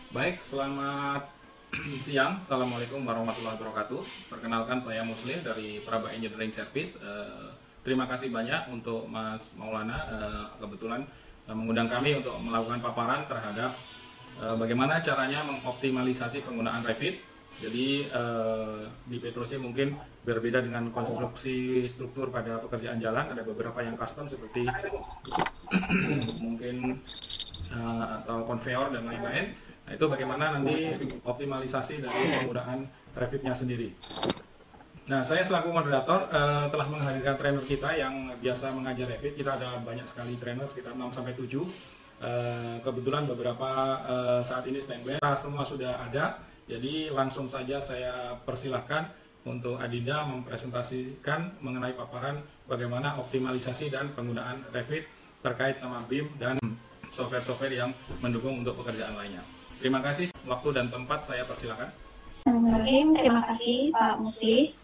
Baik, selamat siang. Assalamualaikum warahmatullahi wabarakatuh. Perkenalkan saya Muslim dari Praba Engineering Service. Terima kasih banyak untuk Mas Maulana kebetulan mengundang kami untuk melakukan paparan terhadap bagaimana caranya mengoptimalisasi penggunaan Revit. Jadi di Petrosi mungkin berbeda dengan konstruksi struktur pada pekerjaan jalan. Ada beberapa yang custom seperti mungkin atau konveyor dan lain-lain. Nah, itu bagaimana nanti optimalisasi dari penggunaan Revit-nya sendiri. Nah, saya selaku moderator telah menghadirkan trainer kita yang biasa mengajar Revit. Kita ada banyak sekali trainer, sekitar 6-7. Kebetulan beberapa saat ini standby. Semua sudah ada, jadi langsung saja saya persilahkan untuk Adinda mempresentasikan mengenai paparan bagaimana optimalisasi dan penggunaan Revit terkait sama BIM dan software-software yang mendukung untuk pekerjaan lainnya. Terima kasih, waktu dan tempat saya persilakan. Terima kasih Pak Musi.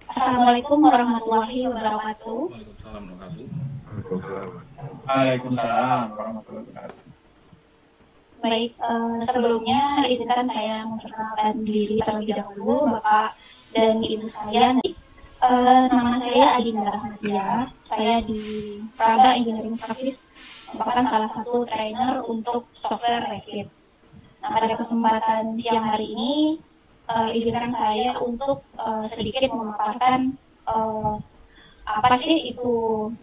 Assalamualaikum warahmatullahi wabarakatuh. Waalaikumsalam warahmatullahi wabarakatuh. Waalaikumsalam warahmatullahi wabarakatuh. Baik, sebelumnya izinkan saya memperkenalkan diri terlebih dahulu, Bapak dan Ibu sekalian. Nama saya Adinda Rahmatia. Saya di Praba Engineering Service merupakan salah satu trainer untuk software Revit. Nah, pada kesempatan siang hari ini, izinkan saya untuk sedikit memaparkan apa sih itu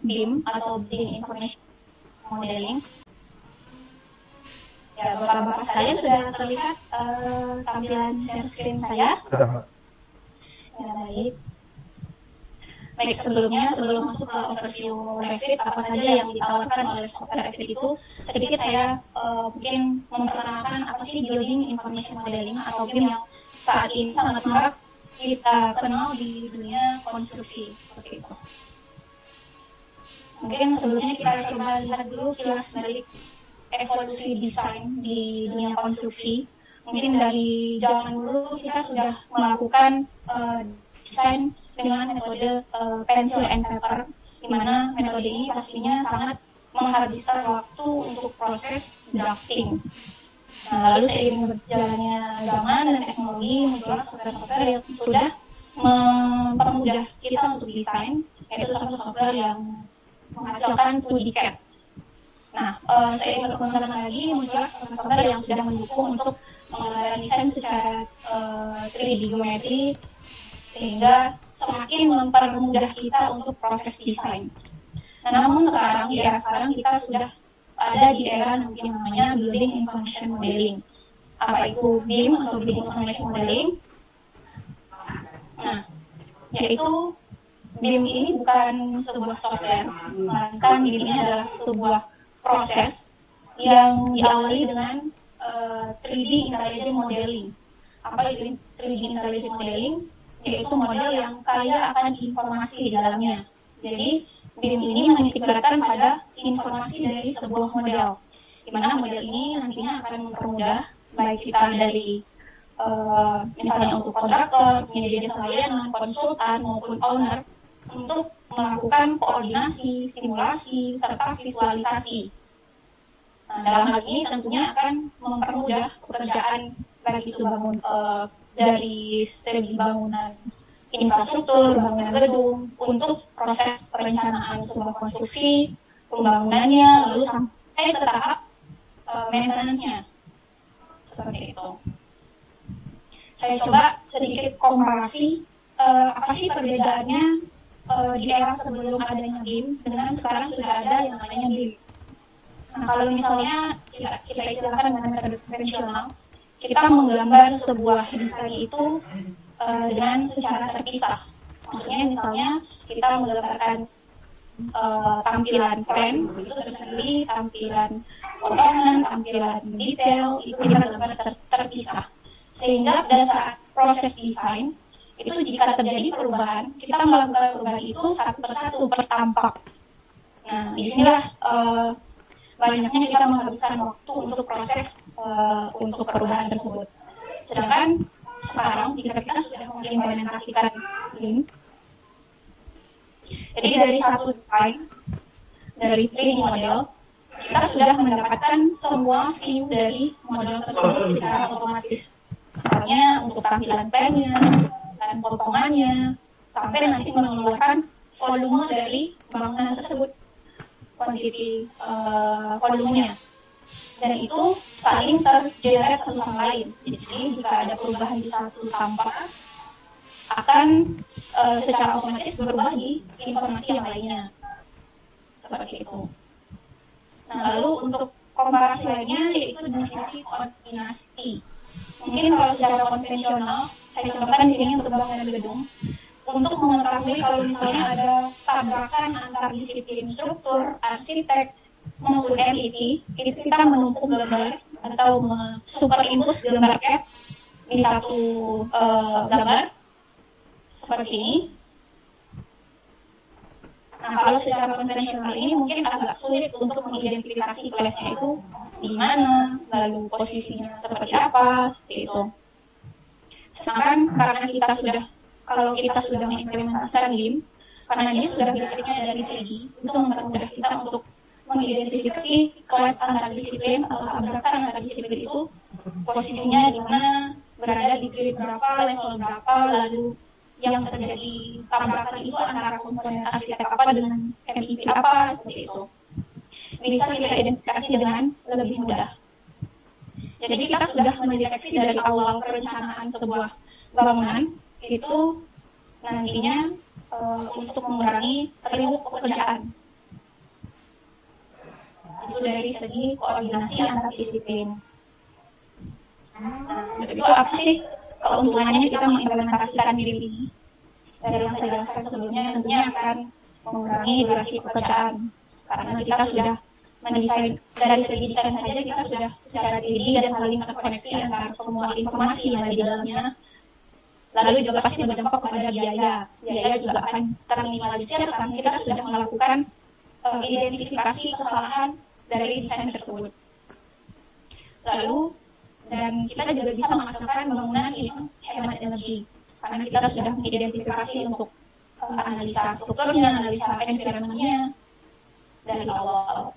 BIM atau Building Information Modeling. Ya, Bapak-bapak sekalian sudah terlihat tampilan share screen saya? Ya, baik. Baik, sebelum masuk ke overview Revit, apa saja yang ditawarkan oleh software Revit itu, sedikit saya mungkin memperkenalkan apa sih Building Information Modeling atau BIM yang saat ini sangat marak kita kenal di dunia konstruksi, seperti itu. Mungkin sebelumnya kita coba lihat dulu kilas balik evolusi desain di dunia konstruksi. Mungkin dari zaman dulu kita sudah melakukan desain dengan metode pencil and paper, di mana metode ini pastinya sangat menghabiskan waktu untuk proses drafting. Nah, lalu seiring berjalannya zaman dan teknologi, muncullah software-software yang sudah mempermudah kita untuk desain, yaitu software yang menghasilkan 2D CAD. Nah, seiring berkembang lagi, muncullah software yang sudah mendukung untuk penggambaran desain secara 3D geometri, sehingga semakin mempermudah kita untuk proses desain. Nah, namun sekarang, di era sekarang kita sudah ada di era yang namanya Building Information Modeling. Apa itu BIM atau Building Information Modeling? Nah, yaitu BIM ini bukan sebuah software, melainkan BIM ini adalah sebuah proses yang diawali dengan 3D Intelligent Modeling. Apa itu 3D Intelligent Modeling? Yaitu model yang kaya akan informasi di dalamnya. Jadi, BIM ini menitikberatkan pada informasi dari sebuah model, di mana model ini nantinya akan mempermudah baik kita dari misalnya untuk kontraktor, penyedia jasa layanan, konsultan maupun owner untuk melakukan koordinasi, simulasi, serta visualisasi. Nah, dalam hal ini tentunya akan mempermudah pekerjaan baik itu dari segi bangunan infrastruktur, bangunan gedung, untuk proses perencanaan sebuah konstruksi, pembangunannya, lalu sampai ke tahap maintenance-nya. Seperti itu. Saya coba sedikit komparasi apa sih perbedaannya di era sebelum adanya BIM dengan sekarang sudah ada yang namanya BIM. Nah, kalau misalnya kita istilahkan dengan metode konvensional, kita menggambar sebuah desain itu dengan secara terpisah. Maksudnya misalnya kita menggambarkan tampilan plan itu tersendiri, tampilan potongan, tampilan detail itu kita gambar terpisah. Sehingga pada saat proses desain itu jika terjadi perubahan, kita melakukan perubahan itu satu persatu bertampak. Nah, disinilah banyaknya kita menghabiskan waktu untuk proses untuk perubahan tersebut. Sedangkan sekarang jika kita sudah mengimplementasikan BIM, jadi dari satu desain, dari 3D model, kita sudah mendapatkan semua view dari model tersebut secara otomatis. Misalnya untuk tampilan plannya, dan potongannya, sampai nanti mengeluarkan volume dari bangunan tersebut, kuantiti volumenya. Dan itu saling tergenerate satu sama lain. Jadi jika ada perubahan di satu sampah, akan secara otomatis berubah di informasi yang lainnya. Seperti itu. Nah, lalu untuk komparasi lainnya yaitu di sisi koordinasi. Mungkin kalau secara konvensional, saya contohkan di sini untuk bangunan gedung, untuk mengetahui kalau misalnya ada tabrakan antar disiplin struktur, arsitek, maupun MEP, itu kita menumpuk gambar atau superimpose gambar CAD di satu gambar seperti ini. Nah, kalau secara konvensional ini mungkin agak sulit untuk mengidentifikasi place-nya itu di mana, lalu posisinya seperti apa, seperti itu. Sedangkan karena kalau kita sudah mengimplementasikan BIM, karena dia sudah basicnya dari 3D, itu mempermudah kita untuk mengidentifikasi kelas antar disiplin atau tabrakan antar disiplin itu posisinya di mana, berada di grade berapa, level berapa, lalu yang terjadi tabrakan itu antara komponen arsitek apa dengan MEP apa, seperti itu. Bisa kita identifikasi dengan lebih mudah. Jadi kita sudah mendeteksi dari awal perencanaan sebuah bangunan itu nantinya untuk mengurangi riwuk pekerjaan. Itu dari segi koordinasi antar disiplin. Nah, itu apa sih keuntungannya kita mengimplementasikan BIM ini? Dari yang saya jelaskan sebelumnya, tentunya akan mengurangi durasi pekerjaan. Karena kita sudah mendesain, dari segi desain saja kita sudah secara 3D dan saling terkoneksi antara semua informasi yang ada di dalamnya. Lalu juga pasti berdampak kepada biaya. Biaya juga akan terminimalisir karena kita sudah melakukan identifikasi kesalahan dari desain tersebut. Lalu, dan kita juga bisa menghasilkan bangunan yang hemat energi. Karena kita sudah mengidentifikasi untuk analisa strukturnya, analisa environment-nya dari awal.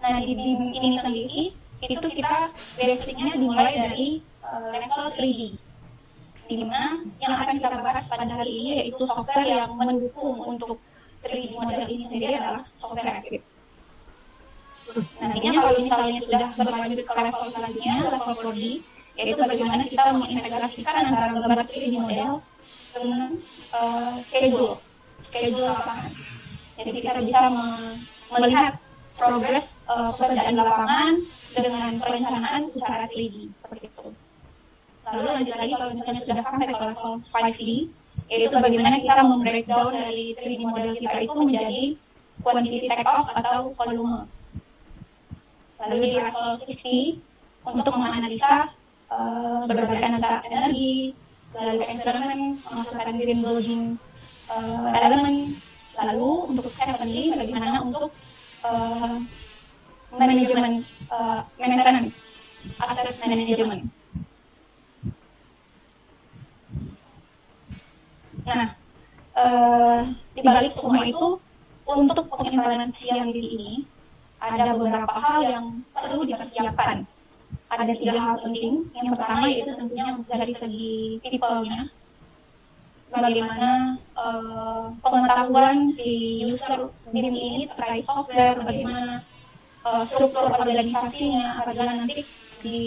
Nah, di BIM ini sendiri, itu kita basicnya dimulai dari level 3D. Di mana yang akan kita bahas pada hari ini yaitu software yang mendukung untuk 3D model ini sendiri adalah software Revit. Nantinya kalau misalnya sudah berlanjut ke level selanjutnya, level 4D, yaitu bagaimana kita mengintegrasikan antara gambar 3D model dengan schedule lapangan. Jadi kita bisa melihat progres pekerjaan di lapangan dengan perencanaan secara 3D seperti itu. Lalu lanjut lagi kalau misalnya sudah sampai ke level 5D, yaitu bagaimana kita membreakdown dari 3D model kita itu menjadi quantity take off atau volume. Lalu di level 60 untuk menganalisa berbagai analisa energi, lalu environment, menghasilkan green building elemen, lalu untuk 70 bagaimana untuk manajemen maintenance, asset management. Nah, di balik semua itu, untuk pengimplementasian diri ini, ada beberapa hal yang perlu dipersiapkan. Ada 3 hal penting. Yang pertama yaitu tentunya dari segi people-nya. Bagaimana pengetahuan si user BIM ini terkait software, bagaimana struktur organisasinya, apabila nanti di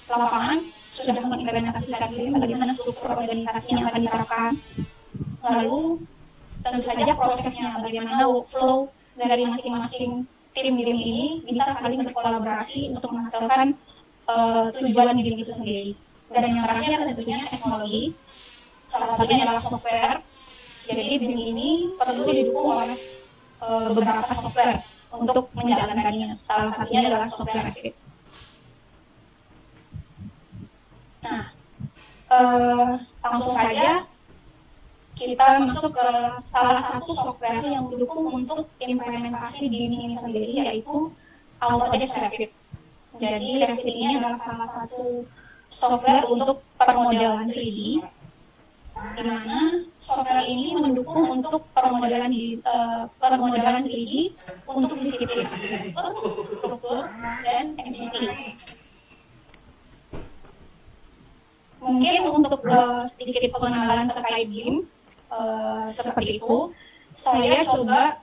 lapangan sudah mengimplementasikan BIM, bagaimana struktur organisasinya akan diterapkan. Lalu tentu saja prosesnya, bagaimana workflow dari masing-masing tim BIM ini bisa saling berkolaborasi untuk menghasilkan tujuan BIM itu sendiri. Dan yang terakhir tentunya teknologi, salah satunya adalah software. Jadi BIM ini perlu didukung oleh beberapa software untuk menjalankannya. Salah satunya adalah software Revit. Nah, langsung saja kita masuk ke salah satu software yang mendukung untuk implementasi BIM ini sendiri, yaitu Autodesk Revit. Jadi Revit ini adalah salah satu software untuk permodelan 3D di mana software ini mendukung untuk permodelan 3D untuk disiplin struktur, dan MEP. Mungkin untuk sedikit pengenalan terkait BIM seperti itu, saya coba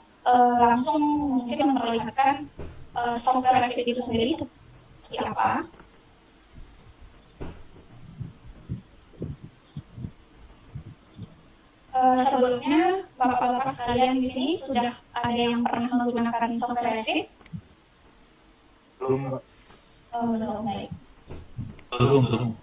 langsung mungkin memperlihatkan software Revit itu sendiri seperti apa. Sebelumnya, bapak-bapak sekalian di sini sudah ada yang pernah menggunakan software Revit? Belum. Belum, baik. Belum.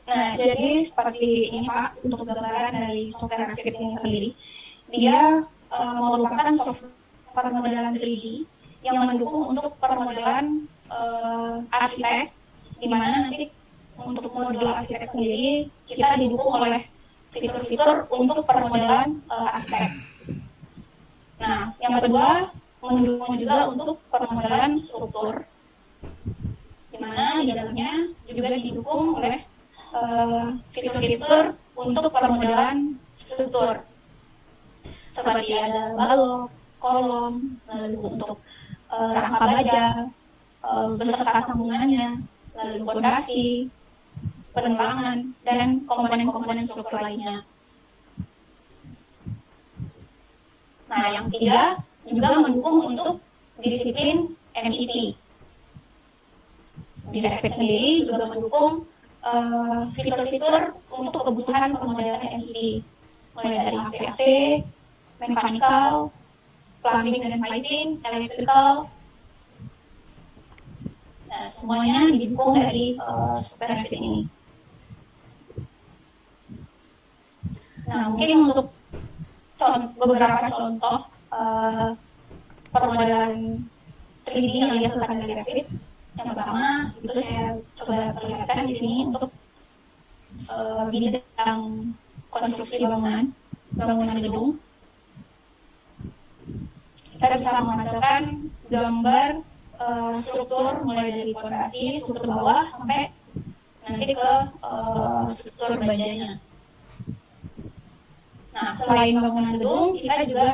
Nah, jadi seperti ini Pak, untuk gambaran dari software Revit ini sendiri. Dia merupakan software permodelan 3D yang mendukung untuk permodelan arsitek, di mana nanti untuk modul arsitek sendiri kita didukung oleh fitur-fitur untuk permodelan arsitek. Nah, yang kedua mendukung juga untuk permodelan struktur, di mana di dalamnya juga didukung oleh fitur-fitur untuk permodelan struktur, seperti ada balok, kolom, lalu untuk rangka baja, beserta sambungannya, lalu fondasi, penerangan, dan komponen-komponen struktur lainnya. Nah, yang ketiga juga mendukung untuk disiplin MEP. Di Revit sendiri juga mendukung fitur-fitur untuk kebutuhan permodelan MEP, mulai dari HVAC, mechanical, plumbing dan piping, electrical. Nah, semuanya didukung dari software Revit ini. Nah, mungkin untuk beberapa contoh permodelan 3D yang dihasilkan dari Revit. Yang pertama, itu saya coba perlihatkan di sini untuk bidang konstruksi bangunan gedung. Kita bisa menghasilkan gambar struktur mulai dari fondasi, struktur bawah, sampai nanti ke struktur bajanya. Nah, selain bangunan gedung, kita juga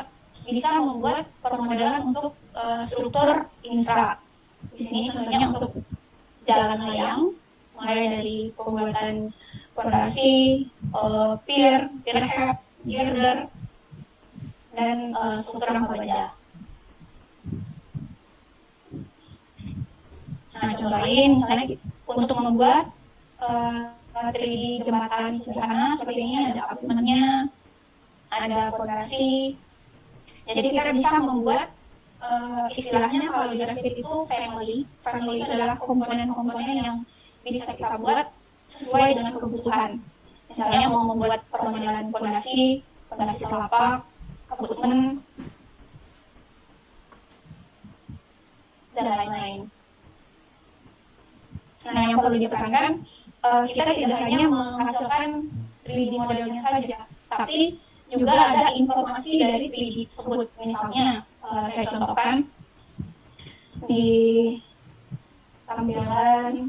bisa membuat permodelan untuk struktur infra. Di sini contohnya untuk jalan layang, mulai dari pembuatan fondasi, pier head, girder, dan struktur rangka baja. Nah, contoh lain misalnya untuk membuat 3D jembatan sederhana seperti ini, ada abutmennya, ada fondasi. Jadi kita bisa membuat istilahnya kalau di Revit itu family itu adalah komponen-komponen yang bisa kita buat sesuai dengan kebutuhan. Misalnya mau membuat permodelan fondasi telapak, abutmen, dan lain-lain. Nah, yang perlu ditekankan, kita tidak hanya menghasilkan 3D modelnya saja, tapi juga ada informasi dari 3D tersebut. Misalnya, saya contohkan di tampilan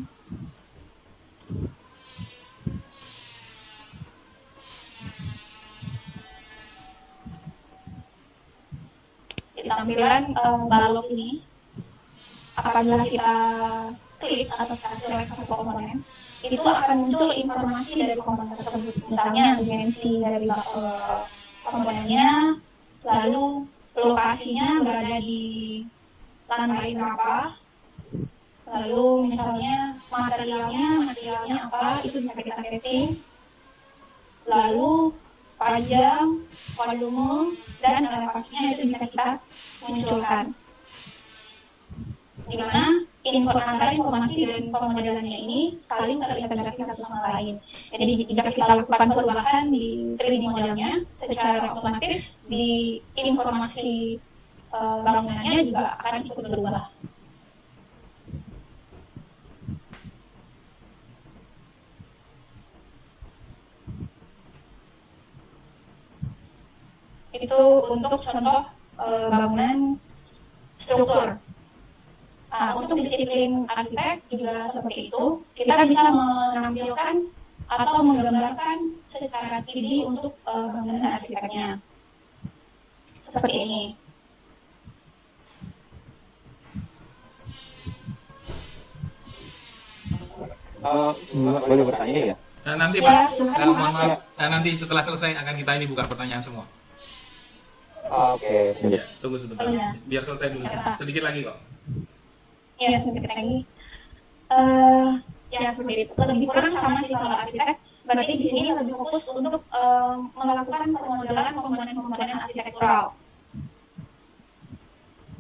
balok ini, apabila kita klik atau kita select satu komponen, itu akan muncul informasi dari komponen tersebut, misalnya dimensi dari komponennya, lalu lokasinya berada di lantai berapa, lalu misalnya materialnya apa, itu bisa kita setting, lalu panjang, volume, dan elevasinya itu bisa kita munculkan, di mana antara informasi dan pemodelannya ini saling terintegrasi satu sama lain. Jadi jika kita lakukan perubahan di 3D modelnya, secara otomatis di informasi bangunannya juga akan ikut berubah. Itu untuk contoh bangunan struktur. Nah, untuk disiplin arsitek juga seperti itu, kita bisa menampilkan atau menggambarkan secara 3D untuk bangunan arsiteknya. Seperti ini. Boleh bertanya ya? Nanti Ya, Pak, silakan, mohon Pak. maaf, nanti setelah selesai akan kita ini buka pertanyaan semua. Oke. Ya, tunggu sebentar, Oh, ya. biar selesai dulu, Ya. sedikit lagi kok. Ya, sedikit lagi. Ya, seperti itu. Lebih kurang sama sih kalau arsitek. Berarti di sini lebih fokus untuk melakukan pemodelan komponen-komponen arsitektural.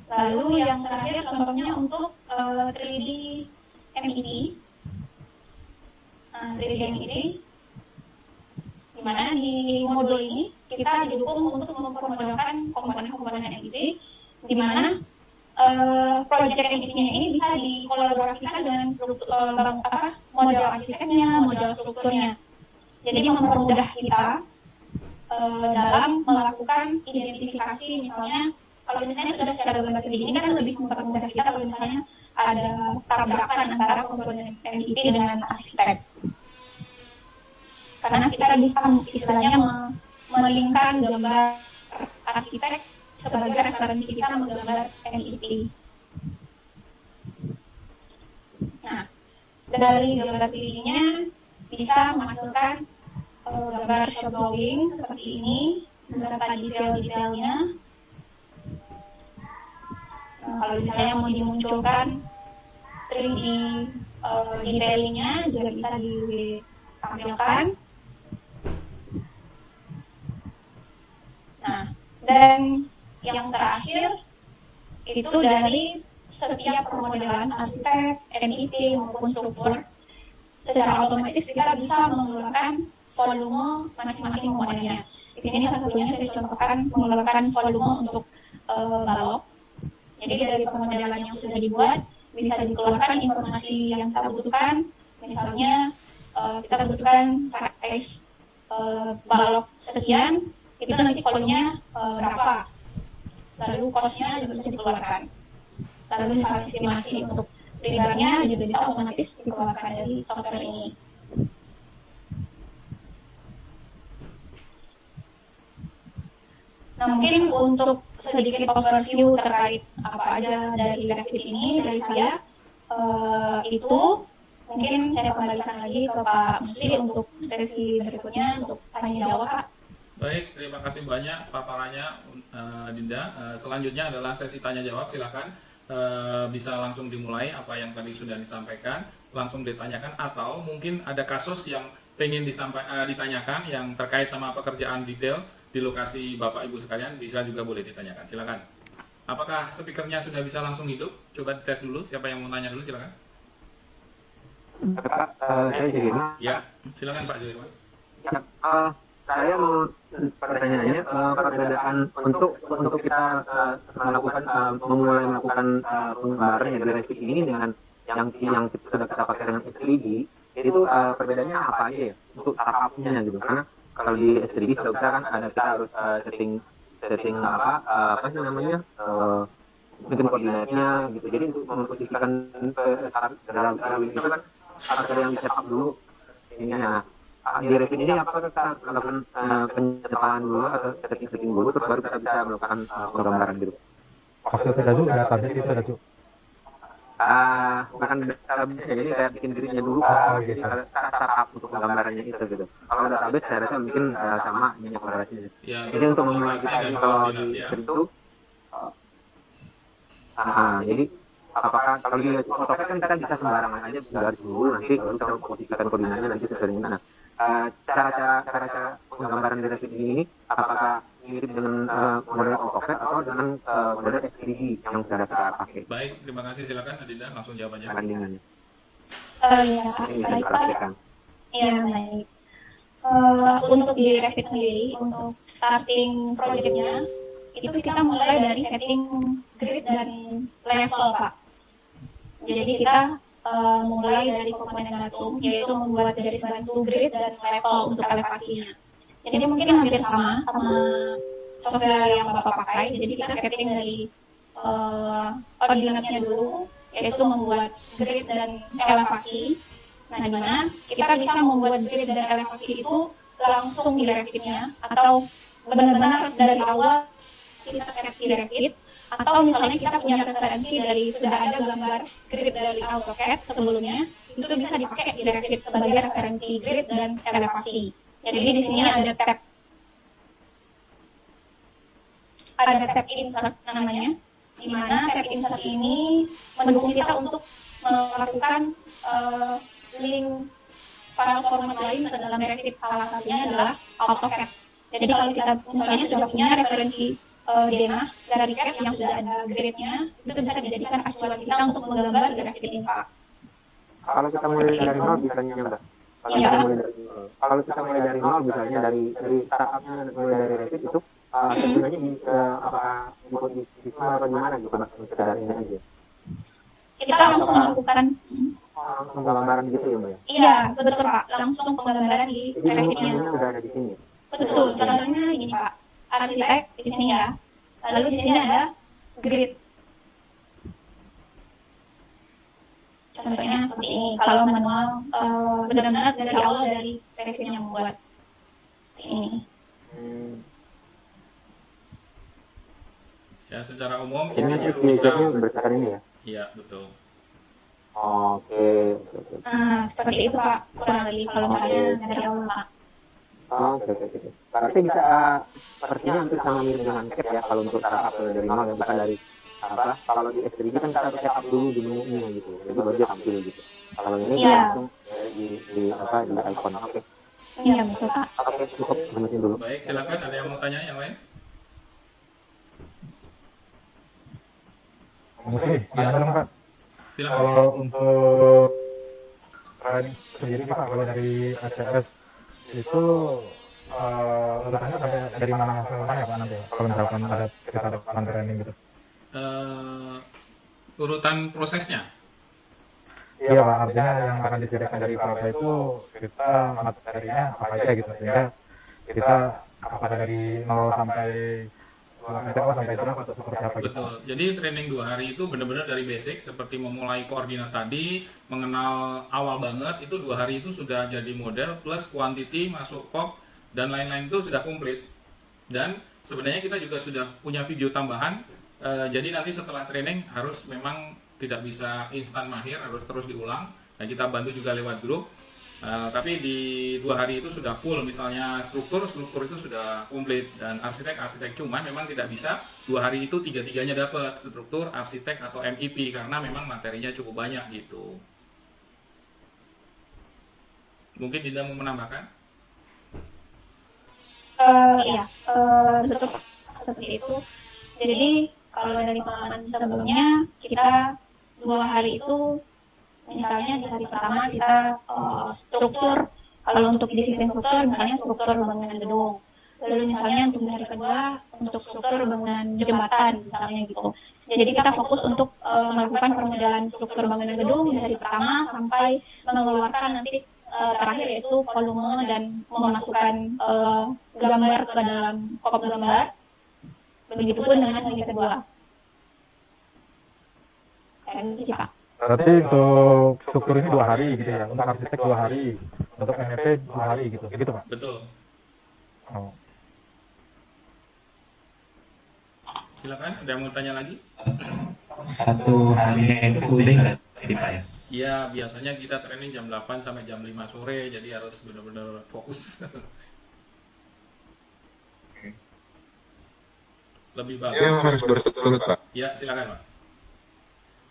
Lalu yang terakhir contohnya untuk 3D MEP. Nah, 3D MEP, di mana di modul ini kita didukung untuk mempermodelkan komponen-komponen MEP, di mana proyek MEP-nya ini bisa dikolaborasikan dengan model arsiteknya, model strukturnya. Jadi mempermudah kita dalam melakukan identifikasi, misalnya kalau misalnya sudah secara gambar 3D ini kan lebih mempermudah kita kalau misalnya ada tabrakan antara komponen MEP dengan arsitek. Karena kita bisa istilahnya melingkan gambar arsitek sebagai referensi kita menggambar MEP. Nah, dari gambar 3D-nya bisa menghasilkan gambar shop drawing seperti ini beserta detail-detailnya. Nah, kalau misalnya mau dimunculkan 3D detailingnya juga bisa ditampilkan. Nah, dan yang terakhir itu dari setiap pemodelan arsitek, MEP maupun struktur, secara otomatis kita bisa mengeluarkan volume masing-masing komponennya. Di sini salah satunya saya contohkan mengeluarkan volume untuk balok. Jadi dari pemodelan yang sudah dibuat bisa dikeluarkan informasi yang kita butuhkan. Misalnya kita butuhkan size balok sekian, itu nanti volumenya berapa. Lalu cost-nya juga bisa dikeluarkan. Lalu misalnya estimasi untuk rebar-nya juga bisa otomatis dikeluarkan dari software ini. Nah, mungkin untuk sedikit overview terkait apa aja dari Revit ini dari saya, itu mungkin saya kembalikan lagi ke Pak Musli untuk sesi berikutnya untuk tanya jawab, Pak. Baik, terima kasih banyak paparannya Dinda. Selanjutnya adalah sesi tanya jawab, silakan bisa langsung dimulai apa yang tadi sudah disampaikan, langsung ditanyakan atau mungkin ada kasus yang pengen ditanyakan yang terkait sama pekerjaan detail di lokasi Bapak Ibu sekalian, bisa juga boleh ditanyakan, silakan. Apakah speakernya sudah bisa langsung hidup? Coba dites dulu, siapa yang mau tanya dulu, silakan. Pak, saya Sudirman. Ya, silakan Pak Sudirman. Ya, saya mau pertanyaannya perbedaan untuk kita memulai melakukan penggambaran dari Revit ini dengan yang sudah kita pakai dengan S3D, itu perbedaannya apa aja ya untuk tahapnya gitu? Karena kalau di S3D sudah bisa kan ada kita harus setting apa sih namanya mungkin koordinatnya gitu. Jadi untuk memposisikan dalam itu kan harus ada yang di setup dulu ininya. Di Revit ini apakah kita melakukan penyetapan dulu atau setting dulu terus baru kita bisa melakukan penggambaran gitu? Maksudnya Dazu, database itu Dazu. Bukan database, jadi kayak bikin dirinya dulu. Gitu. Jadi startup untuk penggambarannya itu gitu. Kalau database saya rasa mungkin sama banyak korelasinya. Ya, Jadi untuk memulai kita ini kalau di itu, jadi apakah kalau di AutoCAD kan kita bisa sembarangan aja garis dulu, nanti baru kita posisikan koordinatnya nanti sesuai dengan mana. Cara penggambaran dari Revit ini apakah mirip dengan model AutoCAD atau dengan model S3D yang sudah kita pakai? Baik, terima kasih, silakan Adinda langsung jawab aja. Perbandingannya. Ya, Ini bisa baik, Pak. diperhatikan. Iya, baik. Untuk di Revit sendiri, untuk starting project-nya, itu kita mulai dari setting grid dan level, Pak. Jadi kita mulai dari komponen datum, yaitu membuat garis bantu grid dan level untuk elevasinya. Jadi mungkin hampir sama software yang Bapak pakai. Jadi kita setting dari koordinatnya dulu, yaitu membuat grid dan elevasi. Nah, di mana kita bisa membuat grid dan elevasi itu langsung di Revit-nya, atau benar-benar dari awal kita set di Revit, atau misalnya kita punya referensi dari sudah ada gambar grid dari AutoCAD sebelumnya, itu bisa dipakai di Revit sebagai referensi grid dan elevasi. Jadi di sini ada tab insert namanya, di mana tab insert ini mendukung kita untuk melakukan link file format lain ke dalam Revit. Salah satunya adalah AutoCAD. Jadi kalau kita misalnya sudah punya referensi denah dari CAD yang sudah ada grid-nya, itu bisa dijadikan acuan kita untuk menggambar di Revit ini, Pak. Kalau kita mulai dari nol misalnya Mbak. Kalau kita mulai dari nol misalnya dari startupnya mulai dari Revit itu sebenarnya di di atau di mana gitu Mbak, sekedar ini aja. Kita langsung melakukan penggambaran gitu ya Mbak ya? Iya, betul Pak. Langsung penggambaran di Jadi Revit-nya. udah ada di sini. Betul. Contohnya gini Pak, arsitek di sini ya. Lalu di sini ada grid. Contohnya seperti ini. Kalau manual benar-benar dari awal dari Revit-nya membuat ini. Ya, secara umum Ini ini bisa bisa. berdasarkan ini ya? Iya, betul. Oke. Nah, seperti itu Pak, kurang lebih kalau misalnya dari awal Pak. Oke. Berarti bisa sepertinya hampir sama mirip dengan CAD ya kalau untuk startup dari nol ya, bukan dari kalau di S3D kan kita harus setup dulu di menunya gitu, jadi baru dia tampil gitu. Kalau ini Iya. langsung di icon. Oke, Iya, betul Pak. cukup menusin dulu. Baik, silakan ada yang mau tanya yang lain? Mesti gimana dong Pak? Silakan. Kalau untuk training sendiri Pak, kalau dari ACS itu urutannya sampai dari mana sampai mana ya Pak nanti? Kalau misalkan ada kita lakukan training gitu. Urutan prosesnya. Iya Pak, artinya yang akan disediakan dari Prata itu kita materinya apa aja gitu, sehingga kita apakah dari 0 sampai MTO sampai draft atau seperti apa gitu. Betul. Jadi training 2 hari itu benar-benar dari basic, seperti memulai koordinat tadi, mengenal awal banget, itu 2 hari itu sudah jadi model, plus quantity, masuk pop, dan lain-lain itu sudah komplit. Dan sebenarnya kita juga sudah punya video tambahan, jadi nanti setelah training harus memang tidak bisa instan mahir, harus terus diulang. Nah, kita bantu juga lewat grup. Tapi di 2 hari itu sudah full, misalnya struktur itu sudah komplit, dan arsitek cuman memang tidak bisa 2 hari itu tiga-tiganya dapat, struktur, arsitek atau MEP, karena memang materinya cukup banyak gitu. Mungkin Dinda mau menambahkan? Iya, betul seperti itu. Jadi kalau dari pengalaman sebelumnya, kita 2 hari itu, misalnya di hari pertama kita struktur, kalau untuk disiplin struktur, misalnya struktur bangunan gedung. Lalu misalnya untuk hari kedua, untuk struktur bangunan jembatan, misalnya gitu. Jadi kita fokus untuk melakukan permodalan struktur bangunan gedung dari pertama sampai mengeluarkan nanti terakhir yaitu volume dan memasukkan gambar ke dalam kop gambar. Begitupun dengan hari kedua. Dan itu sih Pak. Berarti untuk struktur ini 2 hari gitu ya, untuk arsitek 2 hari, untuk MEP 2 hari gitu Pak? Betul. Oh. Silakan, ada yang mau tanya lagi? Satu harinya itu full day berarti Pak ya? Iya, biasanya kita training jam 8 sampai jam 5 sore, jadi harus benar-benar fokus. Lebih bagus. Ya harus berturut-turut Pak. Ya, silakan Pak.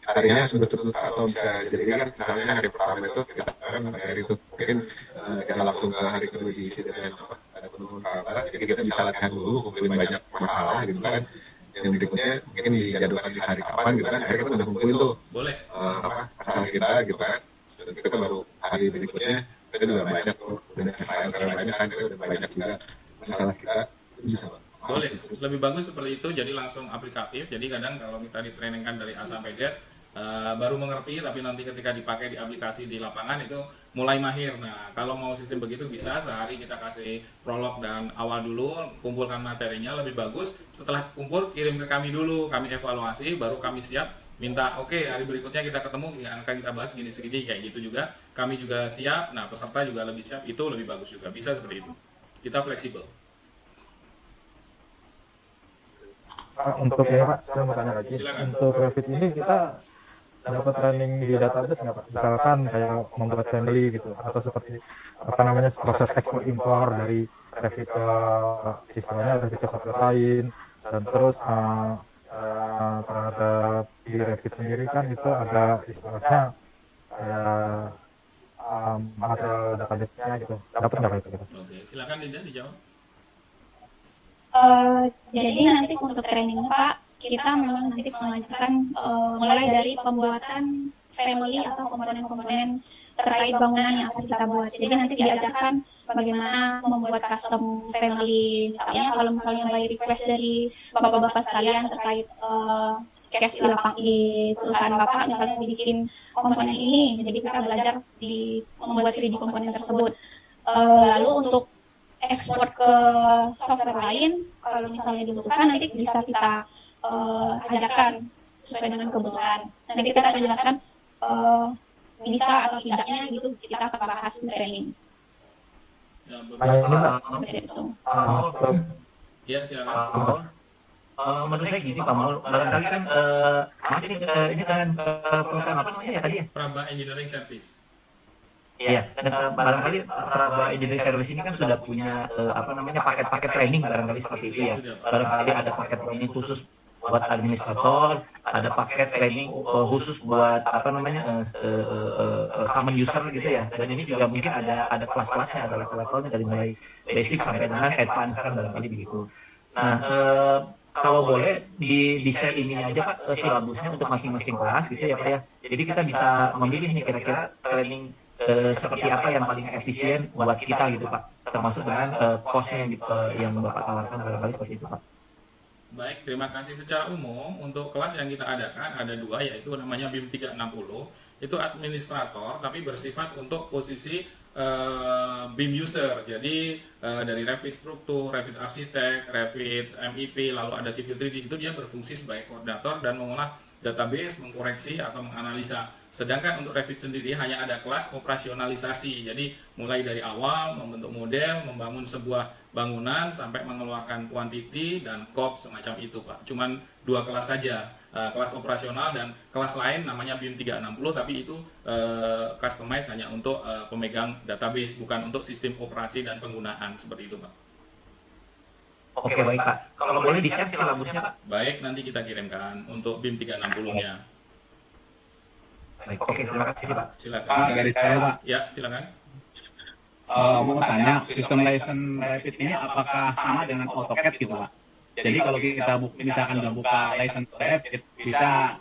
Harinya harus berturut-turut atau bisa jadi kan misalnya hari pertama itu kita kan hari itu mungkin kita langsung ke hari kedua diisi dengan apa ada penurunan kabar, jadi kita bisa latihan dulu kumpulin banyak masalah gitu kan. Yang berikutnya mungkin dijadwalkan di hari kapan gitu kan, akhirnya kita udah kumpulin tuh Boleh. masalah kita gitu kan. Kita kan baru hari berikutnya kita juga banyak tuh udah file terlalu banyak kan, udah banyak juga masalah kita itu bisa Pak. Boleh, lebih bagus seperti itu, jadi langsung aplikatif. Jadi kadang kalau kita ditrainingkan dari A sampai Z, baru mengerti, tapi nanti ketika dipakai di aplikasi di lapangan itu mulai mahir. Nah, kalau mau sistem begitu bisa sehari kita kasih prolog dan awal dulu, kumpulkan materinya lebih bagus. Setelah kumpul, kirim ke kami dulu, kami evaluasi, baru kami siap minta oke, hari berikutnya kita ketemu, ya, akan kita bahas segini-segini, kayak gitu juga. Kami juga siap, nah peserta juga lebih siap, itu lebih bagus juga. Bisa seperti itu. Kita fleksibel. Untuk ini Pak, saya mau tanya lagi. Silakan. Untuk Revit ini kita dapat training di database nggak Pak? Misalkan kayak membuat family gitu, atau seperti apa namanya proses ekspor impor dari Revit ke istilahnya Revit ke software lain, dan terus terhadap di Revit sendiri kan itu ada istilahnya kayak material database-nya gitu. Dapat nggak Pak itu? Gitu? Oke, silakan Dinda dijawab. Jadi nanti untuk trainingnya Pak, kita memang nanti mengajarkan mulai dari pembuatan family atau komponen-komponen terkait bangunan yang akan kita buat. Jadi nanti diajarkan bagaimana membuat custom family, misalnya kalau misalnya by request dari bapak-bapak sekalian terkait case di lapang di perusahaan bapak, misalnya bikin komponen ini, jadi kita belajar di membuat 3D komponen tersebut. Lalu untuk ekspor ke software lain, kalau misalnya dibutuhkan nanti bisa kita ajarkan sesuai dengan kebutuhan. Nanti kita akan jelaskan bisa atau tidaknya gitu, kita akan bahas di training. Ya, Ya, silakan. Menurut saya gini Pak Maul, barangkali kan ini kan perusahaan apa namanya ya tadi ya? Praba Engineering Service. Iya, barangkali Praba Engineering Service ini kan sudah punya paket-paket training barangkali seperti itu ya. Barangkali ada paket training khusus buat administrator, ada paket training khusus buat common user gitu ya. Dan ini juga mungkin ada kelas-kelasnya, ada level-levelnya dari mulai basic sampai dengan advance kan barangkali begitu. Nah, kalau boleh di-share ininya aja Pak, silabusnya untuk masing-masing kelas gitu ya Pak ya. Jadi kita bisa memilih nih kira-kira training seperti apa yang paling efisien buat kita gitu Pak, termasuk dengan cost-nya yang Bapak tawarkan barangkali seperti itu Pak. Baik, terima kasih. Secara umum untuk kelas yang kita adakan ada dua, yaitu namanya BIM 360, itu administrator tapi bersifat untuk posisi BIM user. Jadi dari Revit struktur, Revit arsitek, Revit MEP, lalu ada Civil 3D, itu dia berfungsi sebagai koordinator dan mengolah database, mengkoreksi atau menganalisa. Sedangkan untuk Revit sendiri hanya ada kelas operasionalisasi. Jadi mulai dari awal membentuk model, membangun sebuah bangunan sampai mengeluarkan quantity dan COP semacam itu Pak. Cuman dua kelas saja, kelas operasional dan kelas lain namanya BIM 360, tapi itu customize hanya untuk pemegang database, bukan untuk sistem operasi dan penggunaan seperti itu Pak. Oke baik Pak, kalau boleh di-share silabusnya Pak. Baik, nanti kita kirimkan untuk BIM 360-nya. Baik, oke, terima kasih Pak. Silakan. Dari saya Pak, Ya, silakan. mau tanya sistem license Revit ini apakah sama dengan AutoCAD gitu Pak? Jadi kalau kita misalkan udah buka license Revit bisa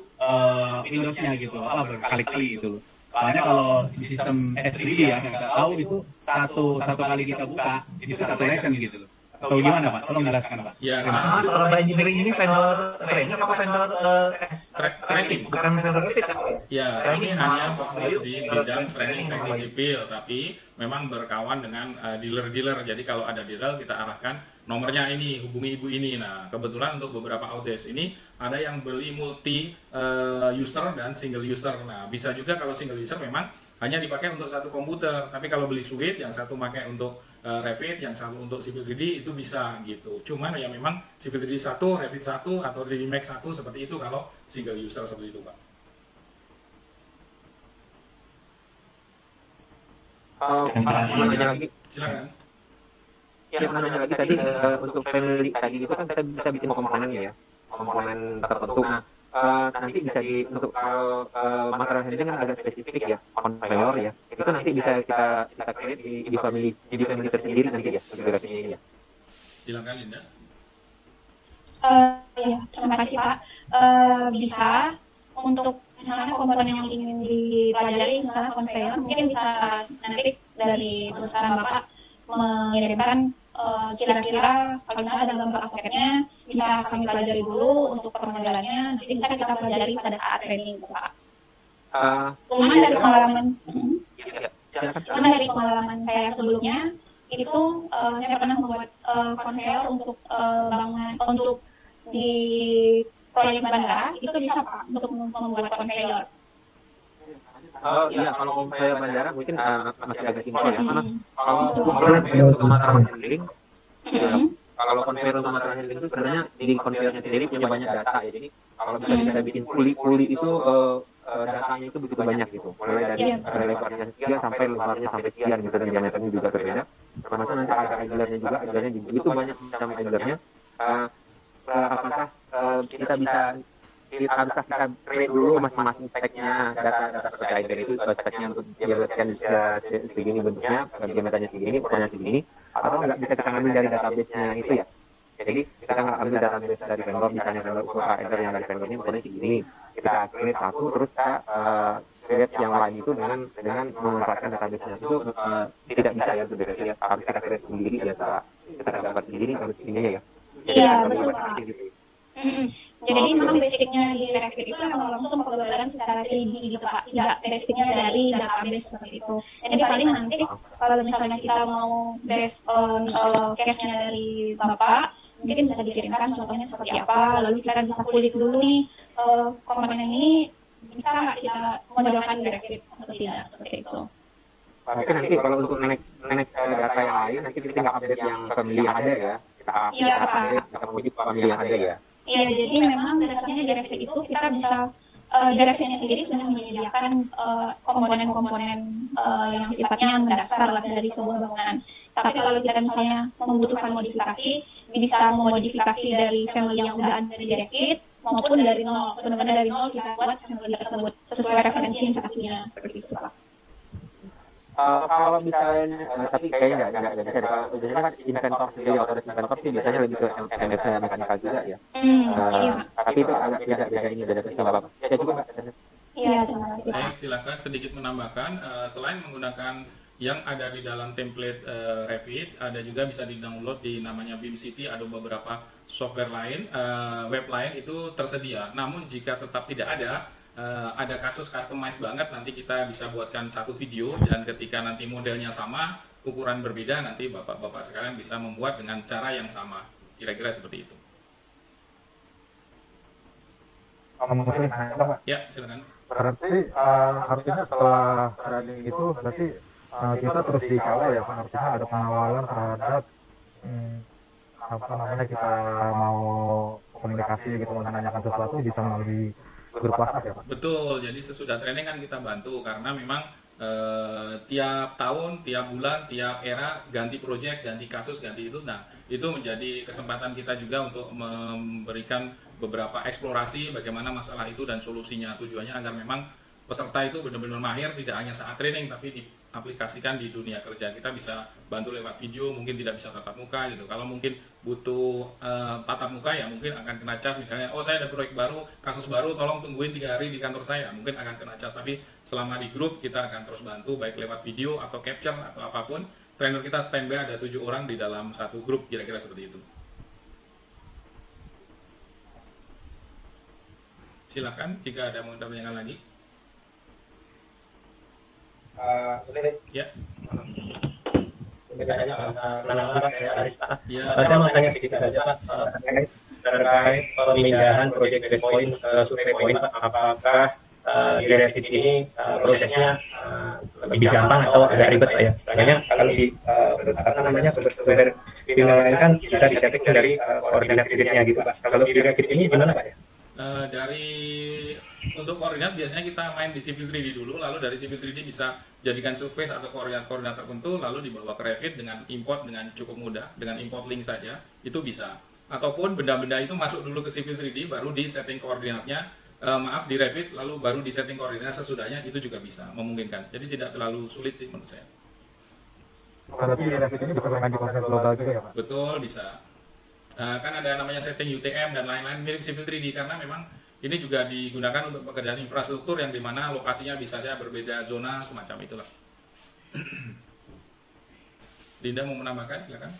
Windows-nya gitu, berkali-kali gitu. Soalnya kalau di sistem S3D ya, yang saya tahu itu satu kali kita buka itu satu license gitu. Atau gimana Pak? Tolong jelaskan Pak. Ya, Praba Engineering ini vendor training apa vendor training? Bukan vendor Revit kan? Ya, ini hanya fokus di bidang training teknik sipil, tapi memang berkawan dengan dealer-dealer. Jadi kalau ada dealer kita arahkan nomornya ini, hubungi ibu ini. Nah, kebetulan untuk beberapa outdesk ini ada yang beli multi user dan single user. Nah, bisa juga kalau single user memang hanya dipakai untuk satu komputer, tapi kalau beli suite yang satu pakai untuk Revit, yang satu untuk Civil 3D itu bisa gitu. Cuman ya memang Civil 3D 1, Revit 1 atau 3D Max 1 seperti itu kalau single user seperti itu Pak. Nanya lagi, Silakan. ya nanya lagi tadi untuk family tadi itu kan kita bisa bikin komponennya ya, komponen tertentu. Nah, nanti bisa untuk material handling kan agak spesifik ya, conveyor ya. Itu nanti bisa kita create di family tersendiri nanti ya, integrasinya ini ya. Silakan Dinda. Ya, terima kasih Pak. Bisa untuk misalnya komponen yang ingin dipelajari, misalnya conveyor, mungkin bisa nanti dari perusahaan Bapak mengirimkan kira-kira kalau misalnya ada gambar AutoCAD-nya bisa kami pelajari dulu untuk permodelannya, nanti bisa kita pelajari pada saat training Pak. Cuman dari pengalaman silakan. Karena dari pengalaman saya sebelumnya itu saya pernah membuat konveyor untuk bangunan untuk di proyek bandara itu bisa Pak untuk membuat konveyor. Oh iya, kalau konveyor bandara mungkin masih agak simpel ya, karena kalau konveyor untuk material handling, kalau konveyor untuk material handling itu sebenarnya di konveyornya sendiri punya banyak data ya. Jadi kalau bisa kita bikin puli itu datanya itu begitu banyak gitu, mulai dari lebarnya sekian sampai lebarnya sampai sekian gitu, dan diameternya juga berbeda. Termasuk nanti ada idlernya juga begitu banyak macam idlernya. Apakah kita bisa haruskah kita create dulu masing-masing speknya data terkait dari itu, speknya untuk diameternya segini bentuknya, diameternya segini, ukurannya segini, atau nggak bisa kita ambil dari database-nya itu ya? Jadi kita nggak ambil database dari vendor, misalnya vendor ukuran header yang dari vendor ini ukurannya segini, kita create satu, terus kita create yang lain itu dengan memanfaatkan database-nya itu tidak bisa ya, ya harus kita create sendiri, kita dapat sendiri harus ininya ya. Iya betul Pak. Jadi memang basicnya di Revit itu memang langsung penggambaran secara 3D gitu Pak, tidak basicnya dari database seperti itu. Jadi paling nanti kalau misalnya kita mau based on case-nya dari Bapak, mungkin bisa dikirimkan contohnya seperti apa, lalu kita bisa kulik dulu nih komponen ini bisa nggak kita modelkan di Revit atau tidak, seperti itu. Tapi nanti kalau untuk manage data yang lain, nanti kita tinggal update yang family yang ada ya. Kita update, kita wujud family yang ada ya. Iya, jadi memang dasarnya di Revit itu kita bisa di Revit-nya sendiri sudah menyediakan komponen-komponen yang sifatnya mendasar lah dari sebuah bangunan. Tapi kalau kita misalnya membutuhkan modifikasi, bisa memodifikasi dari family yang udah ada di Revit maupun dari nol. Benar-benar dari nol kita buat family tersebut sesuai referensi investasinya seperti itu Pak. Kalau misalnya, tapi kayaknya nggak bisa. Kalau biasanya kan inventor sendiri, otoris inventor sih biasanya lebih ke MF mekanikal juga ya. Tapi itu agak beda sistem apa? Ya juga nggak. Iya, terima kasih. Baik, silakan sedikit menambahkan. Selain menggunakan yang ada di dalam template Revit, ada juga bisa di-download di namanya BIM City. Ada beberapa software lain, web lain itu tersedia. Namun jika tetap tidak ada kasus customize banget, nanti kita bisa buatkan satu video, dan ketika nanti modelnya sama, ukuran berbeda, nanti bapak-bapak sekalian bisa membuat dengan cara yang sama, kira-kira seperti itu. Mas Lim, Pak. Ya, silakan. Berarti artinya setelah training itu berarti kita terus dikawal ya Pak, artinya ada pengawalan terhadap apa namanya, kita mau komunikasi gitu, menanyakan sesuatu bisa melalui grup WhatsApp ya Pak? Betul, jadi sesudah training kan kita bantu, karena memang tiap tahun, tiap bulan, tiap era ganti project, ganti kasus, ganti itu. Nah, itu menjadi kesempatan kita juga untuk memberikan beberapa eksplorasi bagaimana masalah itu dan solusinya. Tujuannya agar memang peserta itu benar-benar mahir, tidak hanya saat training tapi diaplikasikan di dunia kerja. Kita bisa bantu lewat video, mungkin tidak bisa tatap muka gitu. Kalau mungkin butuh tatap muka ya mungkin akan kena cas, misalnya oh saya ada proyek baru, kasus baru, tolong tungguin 3 hari di kantor saya, mungkin akan kena cas. Tapi selama di grup kita akan terus bantu, baik lewat video atau capture atau apapun. Trainer kita standby ada 7 orang di dalam satu grup, kira-kira seperti itu. Silakan jika ada mau bertanya lagi. Ya. Saya mau tanya sedikit aja Pak terkait pemindahan project base point ke survey point Pak. Apakah di Revit ini prosesnya lebih gampang atau agak ribet Pak ya? Soalnya kalau di apa namanya software BIM lain kan bisa disetting dari koordinat gridnya gitu Pak. Kalau di Revit ini gimana Pak ya? Untuk koordinat biasanya kita main di Civil 3D dulu, lalu dari Civil 3D bisa jadikan surface atau koordinat-koordinat tertentu, lalu dibawa ke Revit dengan import dengan cukup mudah, dengan import link saja, itu bisa. Ataupun benda-benda itu masuk dulu ke Civil 3D, baru di setting koordinatnya, di Revit, lalu baru di setting koordinat sesudahnya, itu juga bisa, memungkinkan. Jadi tidak terlalu sulit sih menurut saya. Berarti Revit ini bisa bermain di koordinat global juga ya Pak? Betul, bisa. Kan ada namanya setting UTM dan lain-lain mirip Civil 3D, karena memang ini juga digunakan untuk pekerjaan infrastruktur yang dimana lokasinya bisa saja berbeda zona semacam itulah. Dinda mau menambahkan, silakan.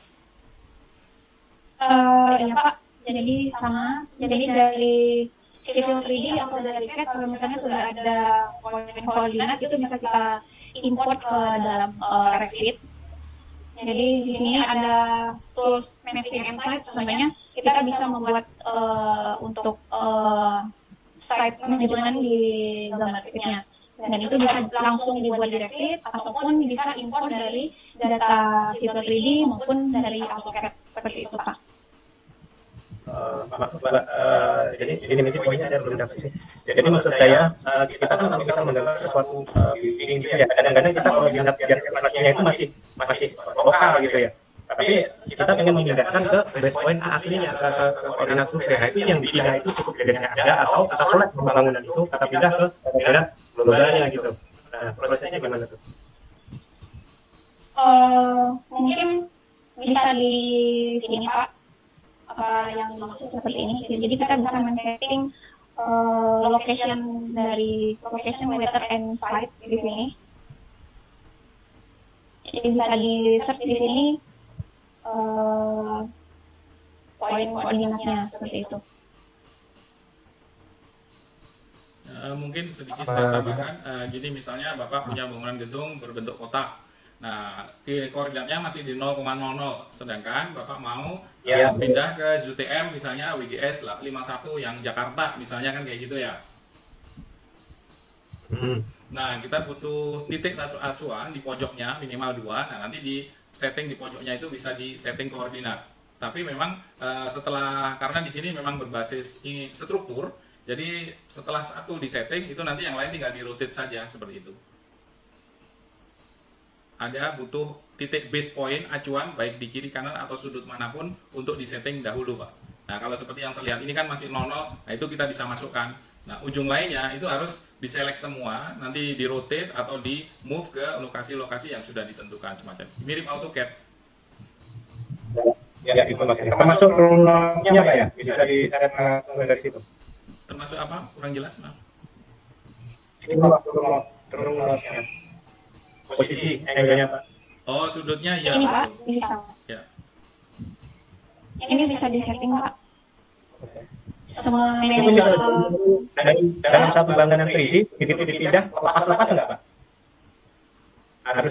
Ya Pak, jadi sama. Jadi dari Civil 3D atau dari CAD kalau misalnya sudah ada koordinat itu bisa kita import ke dalam Revit. Jadi di sini ada tools Meshing Insight, namanya kita bisa membuat untuk site management di gambar Revit-nya. Dan itu bisa langsung dibuat di Revit ataupun bisa import dari data Civil 3D maupun dari AutoCAD, seperti itu Pak. Jadi ini poinnya saya belum dapat sih. Jadi maksud saya kita kan kalau bisa menggambar sesuatu building gitu ya. Kadang-kadang kita kalau lihat kelasnya itu masih lokal gitu ya. Tapi kita pengen memindahkan ke base point aslinya ke koordinat survei. Nah itu yang dipindah itu cukup gede aja atau kita select pembangunan itu kita pindah ke koordinat globalnya gitu. Nah prosesnya gimana tuh? Mungkin bisa di sini Pak, apa yang dimaksud seperti ini. Jadi kita bisa men-setting location dari location weather and site di sini. Jadi bisa di search di sini poin koordinatnya seperti itu. Mungkin sedikit saya tambahkan, gini misalnya Bapak punya bangunan gedung berbentuk kotak. Nah, di koordinatnya masih di 0,00, sedangkan Bapak mau pindah ke ZTM misalnya WGS 51 yang Jakarta misalnya, kan kayak gitu ya. Nah, kita butuh titik satu acuan di pojoknya minimal 2. Nah, nanti di setting di pojoknya itu bisa di setting koordinat. Tapi memang karena di sini memang berbasis ini struktur, jadi setelah satu di setting itu nanti yang lain tinggal di rotate saja seperti itu. Ada butuh titik base point acuan baik di kiri kanan atau sudut manapun untuk disetting dahulu Pak. Nah kalau seperti yang terlihat ini kan masih 00, nah itu kita bisa masukkan. Nah ujung lainnya itu harus diselect semua, nanti di rotate atau di move ke lokasi-lokasi yang sudah ditentukan semacam. Mirip AutoCAD. Ya itu maksudnya. Termasuk rule-nya Pak ya, bisa di set langsung dari situ. Termasuk apa? Kurang jelas Maaf. Rule-nya. Posisi angle-nya Pak. Oh sudutnya ya. Ini Pak bisa. Ya. Ini bisa di setting Pak. Semua Itu bisa dalam satu bangunan 3D begitu dipindah lepas-lepas enggak Pak?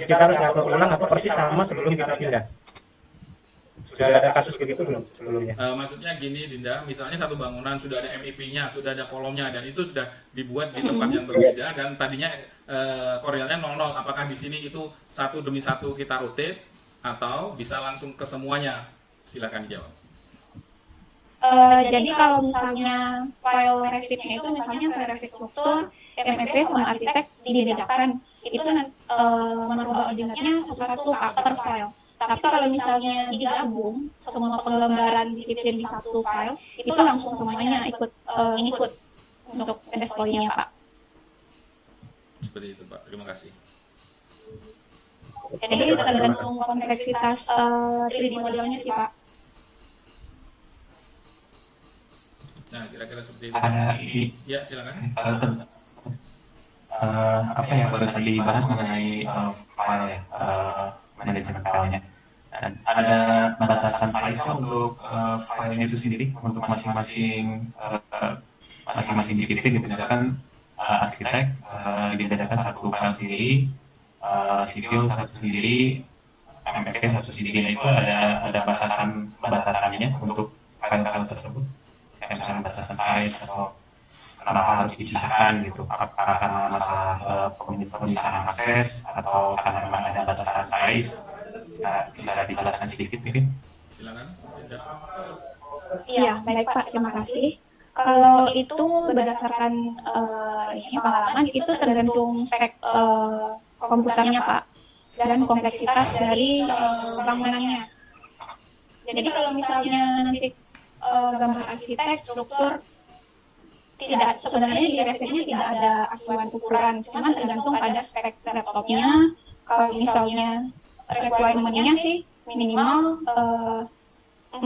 Kita harus ngatur ulang atau persis sama sebelum kita pindah. Sudah ada kasus begitu belum sebelumnya? Maksudnya gini Dinda, misalnya satu bangunan sudah ada MEP-nya, sudah ada kolomnya, dan itu sudah dibuat di tempat yang berbeda, dan tadinya koordinatnya 00. Apakah di sini itu satu demi satu kita rotate atau bisa langsung ke semuanya? Silakan dijawab. Jadi kalau misalnya file Revit-nya itu misalnya file Revit struktur, MEP sama arsitek dibedakan, itu merubah koordinatnya satu-satu per file. Tapi kalau misalnya digabung semua penggambaran di satu file, itu langsung semuanya ikut untuk base point-nya Pak. Seperti itu Pak, terima kasih. Jadi tergantung kompleksitas 3D modelnya sih Pak. Nah, kira-kira seperti itu. Ada ini, Ya, silakan. apa yang barusan dibahas mengenai file ya, manajemen filenya. Dan ada batasan size untuk filenya itu sendiri untuk masing-masing disiplin gitu. Misalkan arsitek dibedakan satu file sendiri, sipil satu sendiri, MMP satu sendiri. Nah itu ada batasannya untuk file-file tersebut. Kayak misalnya batasan size atau kenapa harus dipisahkan gitu, apakah karena masalah pemisahan akses atau karena memang ada batasan size. Bisa dijelaskan sedikit mungkin? Silakan. Iya, baik Pak, terima kasih. Kalau itu berdasarkan pengalaman, itu tergantung spek komputernya Pak, dan kompleksitas dari bangunannya. Jadi kalau misalnya nanti gambar arsitek, struktur, sebenarnya di Revit-nya tidak ada acuan ukuran, cuma tergantung pada spek laptopnya. Kalau misalnya requirement-nya sih minimal 4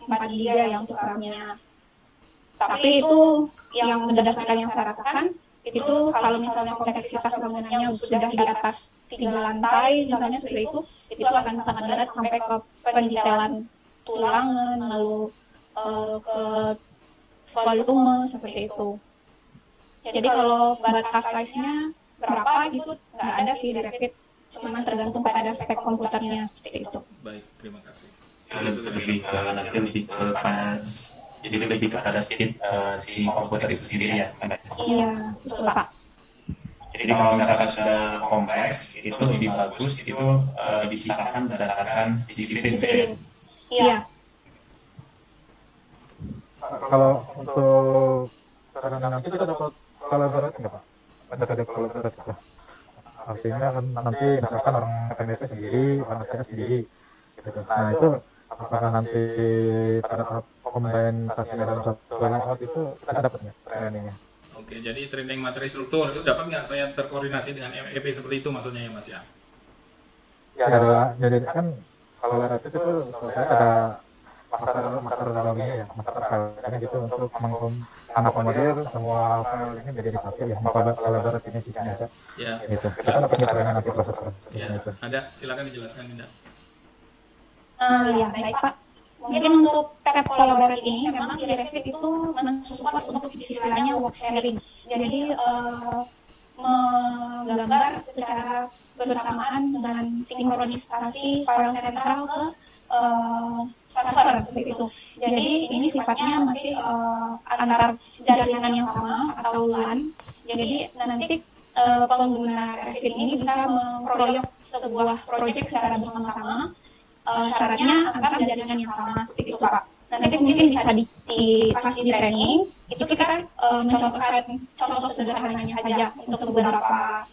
GB yang untuk RAM-nya. Tapi itu yang berdasarkan yang saya rasakan, itu kalau misalnya kompleksitas bangunannya sudah di atas 3 lantai, misalnya seperti itu akan sangat berat sampai ke pendetailan tulangan, lalu ke volume seperti itu. Jadi kalau batas size-nya berapa gitu nggak ada sih di Revit, cuman tergantung pada spek komputernya seperti itu. Baik, terima kasih. Lebih ke nanti lebih ke pada jadi lebih ke pada speed si komputer itu sendiri ya. Iya, betul Pak. Jadi kalau misalkan sudah kompleks itu lebih bagus itu dipisahkan berdasarkan disiplin. Iya. Kalau untuk nanti kita dapat kolaborasi nggak Pak? Ada kolaborasi Pak? Artinya kan nanti misalkan orang FMSC sendiri, orang CS sendiri, gitu. Nah itu apakah nanti pada tahap kompensasinya dalam satu layout itu kita dapatnya trainingnya? Oke, jadi training materi struktur itu dapat nggak saya terkoordinasi dengan MEP seperti itu maksudnya ya Mas ya? Ya ada, jadi kan kalau Revit itu setahu saya ada master dalamnya ya, master file gitu untuk mengakomodir semua file ini menjadi satu ya, kolaboratif ini sisanya ada. Ya. Gitu. Kita dapat training nanti prosesnya Ya. itu. Ada, silakan dijelaskan Dinda. Ya, baik Pak. Mungkin untuk tab kolaborasi ini memang di Revit itu mensupport untuk istilahnya work sharing. Jadi menggambar secara bersamaan dengan sinkronisasi file sentral ke server seperti itu. Jadi ini sifatnya masih antar jaringan yang sama atau LAN. Jadi nanti pengguna Revit ini bisa mengkroyok sebuah proyek secara bersama-sama. Syaratnya antar jaringan yang sama seperti itu Pak. Nanti mungkin bisa pas di training itu kita mencontohkan contoh sederhananya saja untuk beberapa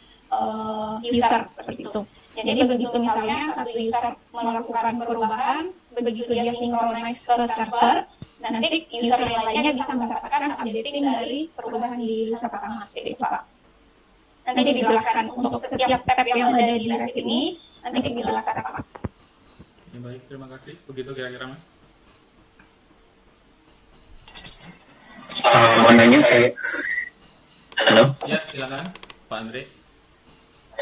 user seperti itu. Jadi begitu misalnya satu user melakukan perubahan, begitu dia synchronize ke server, nanti user yang lainnya bisa mendapatkan updating dari perubahan di user pertama seperti itu Pak. Nanti dijelaskan untuk setiap tab yang ada di Revit ini, nanti dijelaskan Pak. Ya, baik, terima kasih. Begitu kira-kira Mas. Mau nanya saya. Halo. Ya, silakan Pak Andre.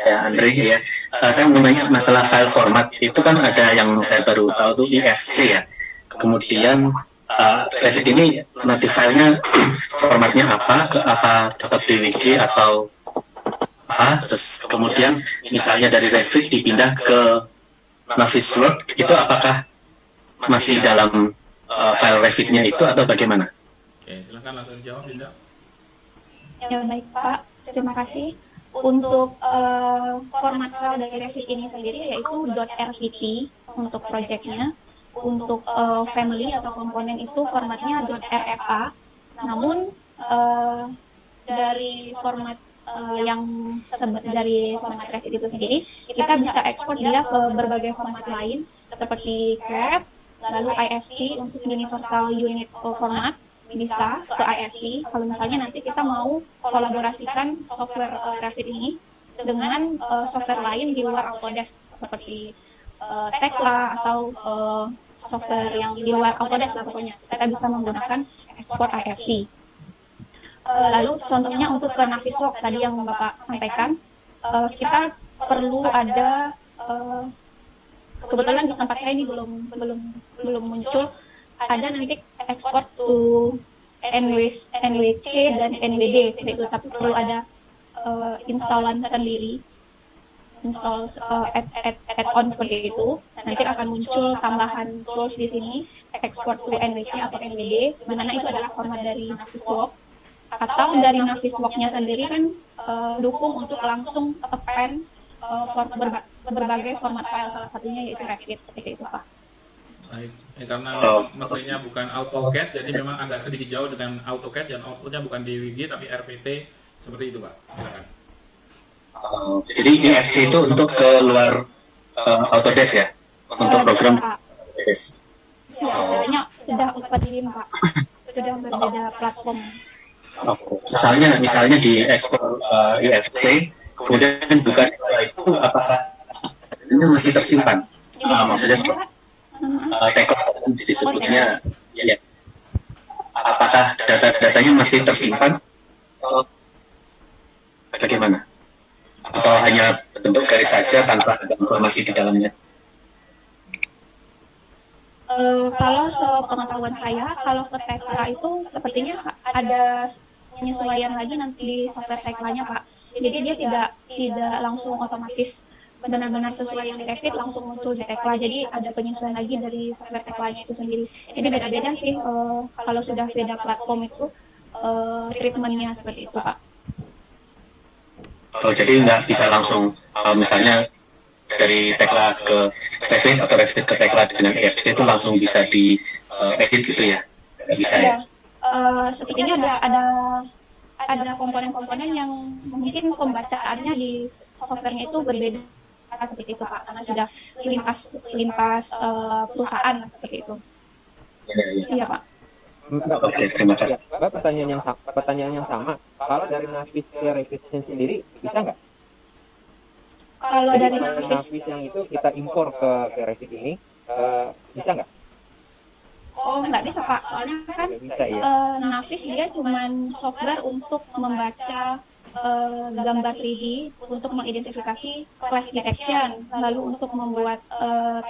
Ya, Andre ya. Saya mau nanya masalah file format. Itu kan ada yang saya baru tahu tuh IFC ya. Kemudian Revit ini nanti filenya formatnya apa tetap DWG atau apa? Terus kemudian misalnya dari Revit dipindah ke Navisworks itu apakah masih dalam file Revit-nya itu atau bagaimana? Oke, silakan langsung dijawab Dinda. Ya baik Pak, terima kasih. Untuk format file dari Revit ini sendiri yaitu .rpt untuk proyeknya. Untuk family atau komponen itu formatnya .rfa. Namun dari format yang dari format Revit itu sendiri, kita bisa ekspor dia ke berbagai format lain seperti CAD, lalu IFC untuk Universal Unit Format bisa ke IFC. Kalau misalnya nanti kita mau kolaborasikan software Revit ini dengan software lain di luar Autodesk seperti Tekla atau software yang di luar Autodesk lah pokoknya, kita bisa menggunakan ekspor IFC. Lalu contohnya untuk ke Navisworks tadi yang Bapak sampaikan, kita perlu ada kebetulan di tempat saya ini belum muncul, ada nanti ekspor to NWC dan NWD seperti itu, tapi perlu ada installan sendiri, install add-on seperti itu. Nanti akan muncul tambahan tools di sini, ekspor to NWC atau NWD, di mana itu adalah format dari Navisworks. Atau dari Navisworks-nya sendiri kan dukung untuk langsung append berbagai format file, salah satunya yaitu Revit seperti itu Pak. Baik, ya, karena mesinnya bukan AutoCAD, jadi memang agak sedikit jauh dengan AutoCAD dan outputnya bukan DWG tapi RPT seperti itu Pak. Silakan. Jadi IFC itu untuk ke luar Autodesk ya, untuk program Autodesk. Ya, sebenarnya sudah open Pak, sudah berbeda platform. Oke. Misalnya di ekspor IFC, kemudian bukan itu apakah ini masih tersimpan? Maksudnya Tekla disebutnya, ya. Apakah data-datanya masih tersimpan? Bagaimana? Atau hanya bentuk garis saja tanpa ada informasi di dalamnya? Kalau sepengetahuan saya, kalau ke Tekla itu sepertinya ada penyesuaian lagi nanti di software Teklanya Pak. Jadi dia tidak langsung otomatis benar-benar sesuai yang di Revit langsung muncul di Tekla. Jadi ada penyesuaian lagi dari software Teklanya itu sendiri. Jadi beda-beda sih kalau sudah beda platform itu treatmentnya seperti itu, Pak. Oh, jadi nggak bisa langsung misalnya dari Tekla ke Revit atau Revit ke Tekla dengan EFT itu langsung bisa di edit gitu ya? Bisa ya? Sepertinya ada komponen-komponen yang mungkin pembacaannya di softwarenya itu berbeda seperti itu, Pak, karena sudah lintas perusahaan seperti itu. Iya, Pak. Oke, terima kasih. Mbak, pertanyaan yang sama. Kalau dari Navis ke Revit sendiri bisa nggak? Kalau Jadi dari kalau Navis yang itu kita impor ke Revit ini bisa nggak? Oh, nggak bisa, Pak. Soalnya kan Nggak bisa ya. Navis dia cuma software untuk membaca gambar 3D, untuk mengidentifikasi clash detection, lalu untuk membuat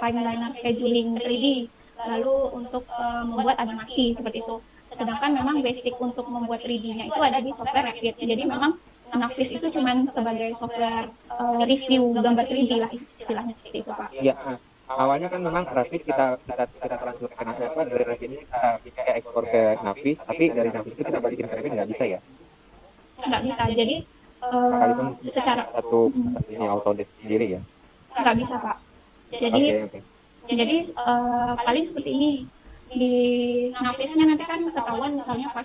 timeliner scheduling 3D, lalu untuk membuat animasi seperti itu. Sedangkan memang basic untuk membuat 3D-nya itu ada di software Revit. Jadi memang Navis itu cuma sebagai software review gambar 3D lah istilahnya seperti itu, Pak. Iya. Awalnya kan memang Revit kita transfer ke dari Revit ini kita ekspor ke Navis, tapi dari Navis itu kita balikin ke Revit nggak bisa ya? Nggak bisa. Jadi Sekalipun secara satu ini Autodesk sendiri ya? nggak bisa, Pak. Jadi Oke. jadi paling seperti ini. Di Navisnya nanti kan ketahuan misalnya pas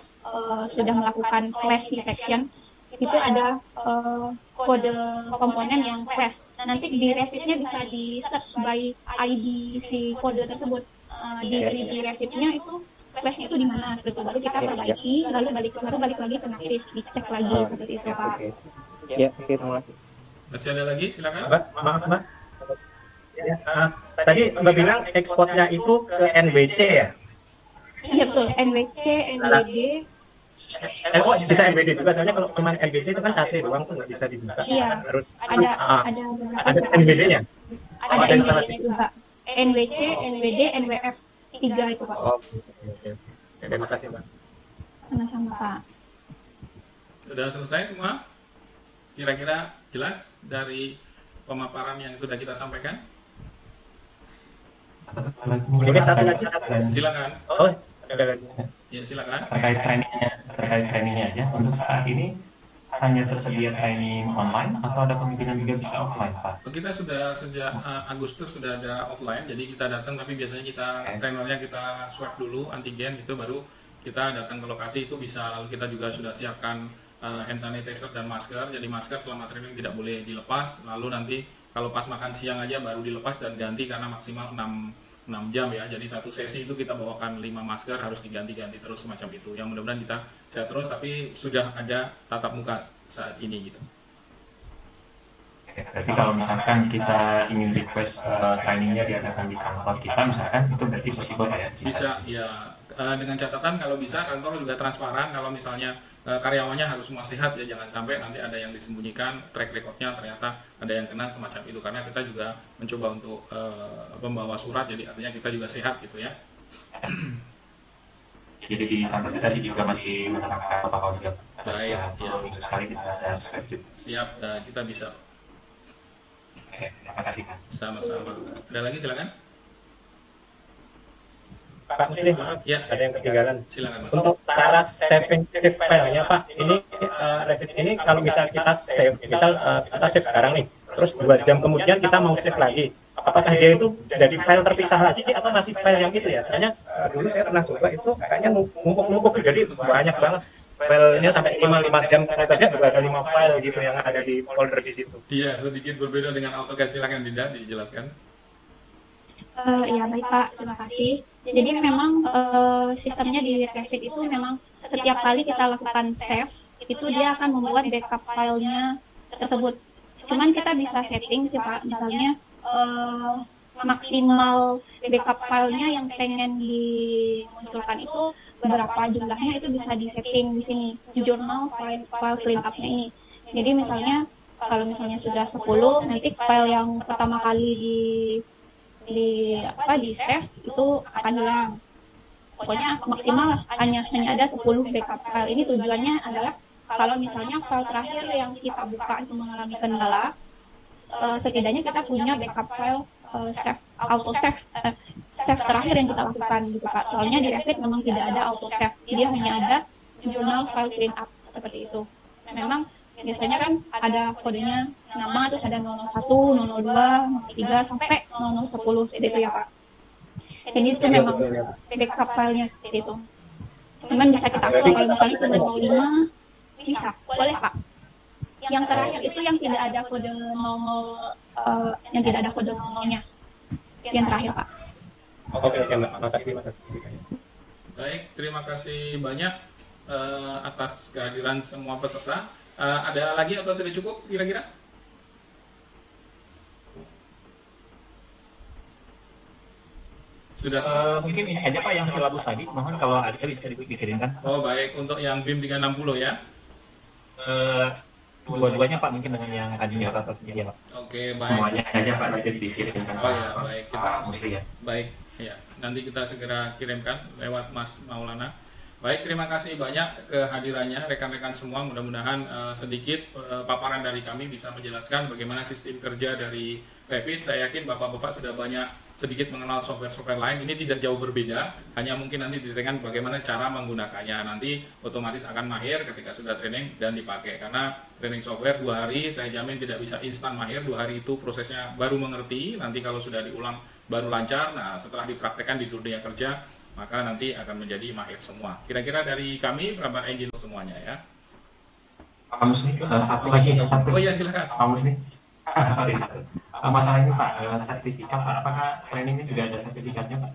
sudah melakukan clash detection itu ada kode komponen yang clash. Nah, nanti di Revitnya bisa di search by ID si kode tersebut. Di Revitnya itu clash-nya itu di mana seperti itu. Baru kita perbaiki, lalu balik lagi ke Navis, dicek lagi seperti itu, Pak. Ya, oke, terima kasih. Masih ada lagi? Silakan. Maaf, Mbak. Ya, tadi Mbak bilang ekspornya itu ke NWC ya? Iya betul, NWC, NWD. Oh, bisa NWD juga, soalnya kalau cuma NWC itu kan AC doang tuh nggak bisa dibuka. Iya, Terus ada ada NWD-nya? Ada NWD-nya juga. NWC, NWD, NWF 3 itu, Pak. Oh, oke. Terima kasih, Mbak. Sama-sama, Pak. Sudah selesai semua? Kira-kira jelas dari pemaparan yang sudah kita sampaikan? Mungkin satu lagi. Silakan. Oh, ada lagi. Ya, silakan. Terkait trainingnya aja, untuk saat ini hanya tersedia training online atau ada kemungkinan juga bisa offline, Pak? Kita sudah sejak Agustus sudah ada offline, jadi kita datang, tapi biasanya kita trainernya kita swab dulu antigen itu, baru kita datang ke lokasi itu bisa. Lalu kita juga sudah siapkan hand sanitizer dan masker. Jadi masker selama training tidak boleh dilepas. Lalu nanti kalau pas makan siang aja baru dilepas dan ganti karena maksimal 6 jam ya. Jadi satu sesi itu kita bawakan 5 masker, harus diganti-ganti terus semacam itu. Yang mudah-mudahan kita sehat terus, tapi sudah ada tatap muka saat ini gitu. Berarti kalau misalkan kita ingin request trainingnya diadakan di kantor kita, misalkan itu berarti possible ya? Bisa ya, dengan catatan kalau bisa kantor juga transparan. Kalau misalnya karyawannya harus semua sehat ya, jangan sampai nanti ada yang disembunyikan track recordnya, ternyata ada yang kena semacam itu. Karena kita juga mencoba untuk membawa surat, jadi artinya kita juga sehat gitu ya. Jadi di kantor kita sih juga masih menerapkan protokol juga. Baik, ya. Minggu sekali kita ada swab juga. Siap, kita bisa. Oke, terima kasih, Pak. Sama-sama. Ada lagi silakan. Pak Muslim, maaf, Ya. ada yang ketinggalan. Silakan, Mas. Untuk cara saving filenya, Pak, ini Revit ini kalau misal kita save, kita save sekarang nih, terus 2 jam kemudian kita mau save lagi, apakah dia itu jadi file terpisah lagi atau masih file yang itu ya? Soalnya dulu saya pernah coba itu kayaknya numpuk-numpuk, jadi banyak banget filenya sampai 5 jam saya kerja juga ada 5 file gitu yang ada di folder di situ. Iya, sedikit berbeda dengan AutoCAD. Silakan Dinda dijelaskan. Ya baik, Pak, terima kasih. Jadi memang sistemnya di Revit itu memang setiap kali kita lakukan save, itu dia akan membuat backup filenya tersebut. Cuman kita bisa setting sih, Pak, misalnya maksimal backup filenya yang pengen dimunculkan itu berapa jumlahnya, itu bisa disetting di sini di jurnal file cleanupnya ini. Jadi misalnya kalau misalnya sudah 10, nanti file yang pertama kali di save itu akan hilang. Pokoknya maksimal lah, hanya ada 10 backup file. Ini tujuannya adalah kalau misalnya file terakhir yang kita buka itu mengalami kendala, setidaknya kita punya backup file save terakhir yang kita lakukan gitu Pak. Soalnya di Revit memang tidak ada auto save, dia hanya ada journal file cleanup seperti itu. Memang biasanya kan ada kodenya nama, terus ada 001, 002, 03 sampai 0010 seperti itu ya Pak. Jadi itu memang backup filenya seperti itu. Cuman bisa kita upload kalau misalnya cuma 05, bisa, boleh Pak. Yang terakhir itu yang tidak ada kode 00, yang tidak ada kode 00-nya. Yang terakhir Pak. Oke, Mbak. Makasih. Baik, terima kasih banyak atas kehadiran semua peserta. Ada lagi atau sudah cukup kira-kira? Sudah. Mungkin ini aja Pak yang silabus tadi, mohon kalau ada bisa dikirimkan. Oh baik, untuk yang BIM 360 ya? Dua-duanya Pak, mungkin dengan yang administrator ya Pak. Oke, baik. Semuanya aja Pak nanti dikirimkan. Oh ya, baik. Kita Musli ya. Baik, ya. Nanti kita segera kirimkan lewat Mas Maulana. Baik, terima kasih banyak kehadirannya rekan-rekan semua. Mudah-mudahan sedikit paparan dari kami bisa menjelaskan bagaimana sistem kerja dari Revit. Saya yakin Bapak-Bapak sudah banyak sedikit mengenal software-software lain. Ini tidak jauh berbeda, hanya mungkin nanti diterangkan bagaimana cara menggunakannya. Nanti otomatis akan mahir ketika sudah training dan dipakai. Karena training software 2 hari, saya jamin tidak bisa instan mahir. 2 hari itu prosesnya baru mengerti. Nanti kalau sudah diulang baru lancar. Nah, setelah dipraktekkan di dunia kerja, maka nanti akan menjadi mahir semua. Kira-kira dari kami, perabot engineer semuanya ya. Pak Musli, satu lagi. Oh iya, silakan. Pak Musli. Sorry, satu. Masalah ini Pak, sertifikat Pak, apakah training ini juga ada sertifikatnya Pak?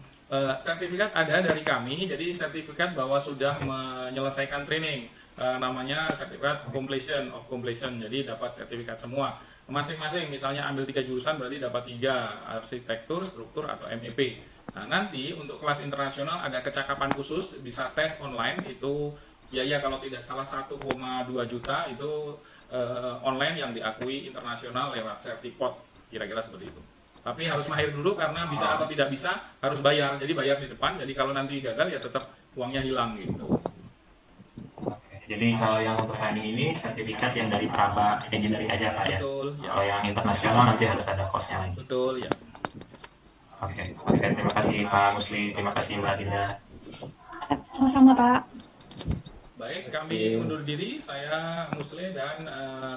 Sertifikat ada dari kami, jadi sertifikat bahwa sudah menyelesaikan training. Namanya sertifikat completion, jadi dapat sertifikat semua. Masing-masing, misalnya ambil 3 jurusan berarti dapat 3, arsitektur, struktur, atau MEP. Nah nanti untuk kelas internasional ada kecakapan khusus, bisa tes online, itu biaya kalau tidak salah 1,2 juta itu online yang diakui internasional lewat sertipot, kira-kira seperti itu. Tapi harus mahir dulu karena bisa atau tidak bisa harus bayar, jadi bayar di depan, jadi kalau nanti gagal ya tetap uangnya hilang gitu. Oke, jadi kalau yang untuk training ini sertifikat yang dari Praba Engineering aja Pak ya? Betul, ya. Kalau yang internasional nanti harus ada cost-nya lagi. Betul ya. Oke, terima kasih Pak Musli, terima kasih Mbak Dinda. Sama-sama Pak. Baik, kami undur diri. Saya Musli dan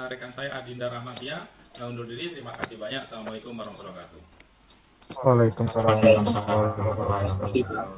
rekan saya Adinda Rahmatia undur diri. Terima kasih banyak. Assalamualaikum warahmatullahi wabarakatuh. Waalaikumsalam warahmatullahi wabarakatuh.